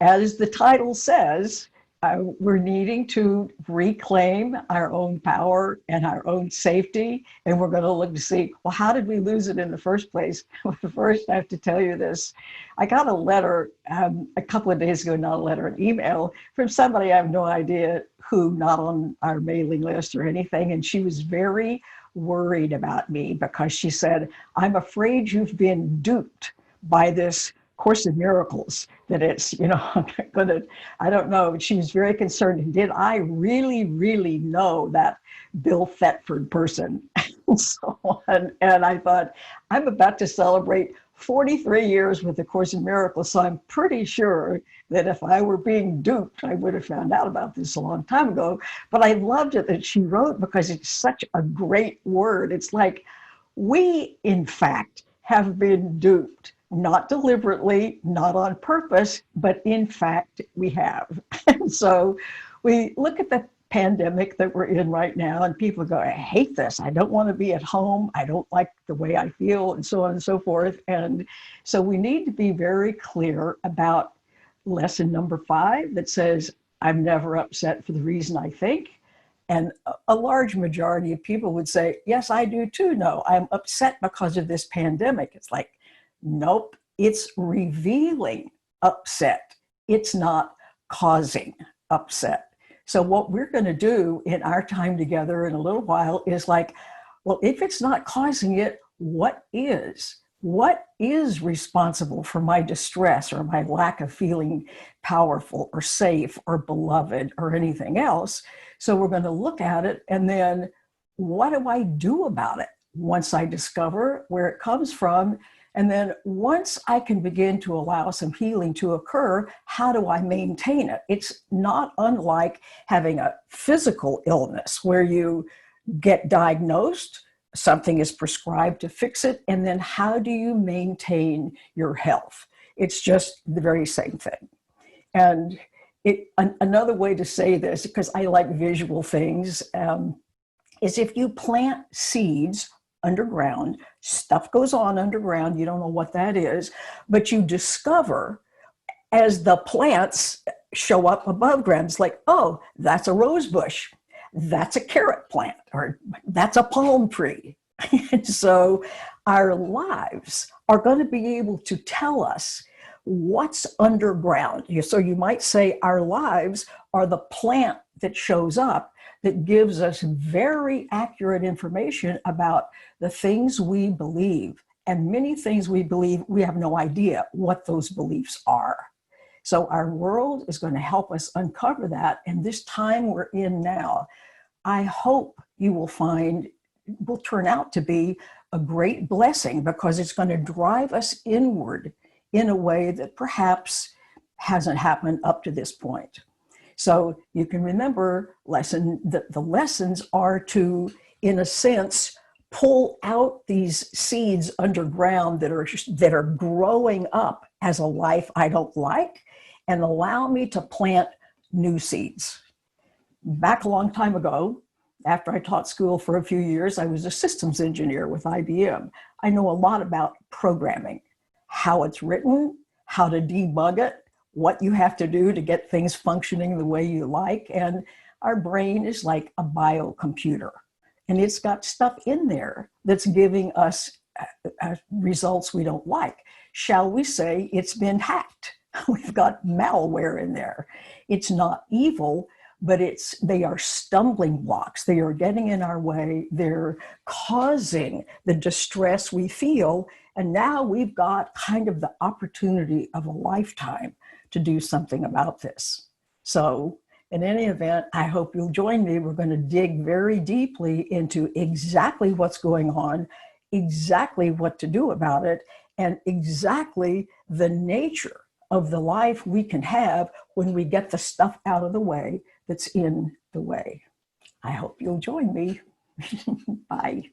as the title says, we're needing to reclaim our own power and our own safety. And we're going to look to see, well, how did we lose it in the first place? Well, first, I have to tell you this. I got a letter a couple of days ago, not a letter, an email from somebody I have no idea who, not on our mailing list or anything. And she was very worried about me because she said, I'm afraid you've been duped by this Course in Miracles, that it's, I don't know, but she was very concerned. Did I really, really know that Bill Thetford person? And I thought, I'm about to celebrate 43 years with the Course in Miracles, so I'm pretty sure that if I were being duped, I would have found out about this a long time ago. But I loved it that she wrote, because it's such a great word. It's like, we, in fact, have been duped. Not deliberately, not on purpose, but in fact, we have. And so we look at the pandemic that we're in right now, and people go, I hate this. I don't want to be at home. I don't like the way I feel, and so on and so forth. And so we need to be very clear about lesson number 5 that says, I'm never upset for the reason I think. And a large majority of people would say, yes, I do too. No, I'm upset because of this pandemic. It's like, nope, it's revealing upset. It's not causing upset. So what we're going to do in our time together in a little while is like, well, if it's not causing it, what is? What is responsible for my distress or my lack of feeling powerful or safe or beloved or anything else? So we're going to look at it, and then what do I do about it once I discover where it comes from? And then once I can begin to allow some healing to occur, how do I maintain it? It's not unlike having a physical illness where you get diagnosed, something is prescribed to fix it, and then how do you maintain your health? It's just the very same thing. And another way to say this, because I like visual things, is if you plant seeds underground, stuff goes on underground, you don't know what that is, but you discover as the plants show up above ground, it's like, oh, that's a rose bush, that's a carrot plant, or that's a palm tree. And so our lives are going to be able to tell us what's underground. So you might say our lives are the plant that shows up that gives us very accurate information about the things we believe. And many things we believe, we have no idea what those beliefs are. So our world is going to help us uncover that. And this time we're in now, I hope you will find, will turn out to be a great blessing, because it's going to drive us inward in a way that perhaps hasn't happened up to this point. So you can remember that the lessons are to, in a sense, pull out these seeds underground that are growing up as a life I don't like, and allow me to plant new seeds. Back a long time ago, after I taught school for a few years, I was a systems engineer with IBM. I know a lot about programming, how it's written, how to debug it, what you have to do to get things functioning the way you like. And our brain is like a biocomputer, and it's got stuff in there that's giving us results we don't like. Shall we say it's been hacked? We've got malware in there. It's not evil, but they are stumbling blocks. They are getting in our way. They're causing the distress we feel. And now we've got kind of the opportunity of a lifetime to do something about this. So in any event, I hope you'll join me. We're going to dig very deeply into exactly what's going on, exactly what to do about it, and exactly the nature of the life we can have when we get the stuff out of the way that's in the way. I hope you'll join me. Bye.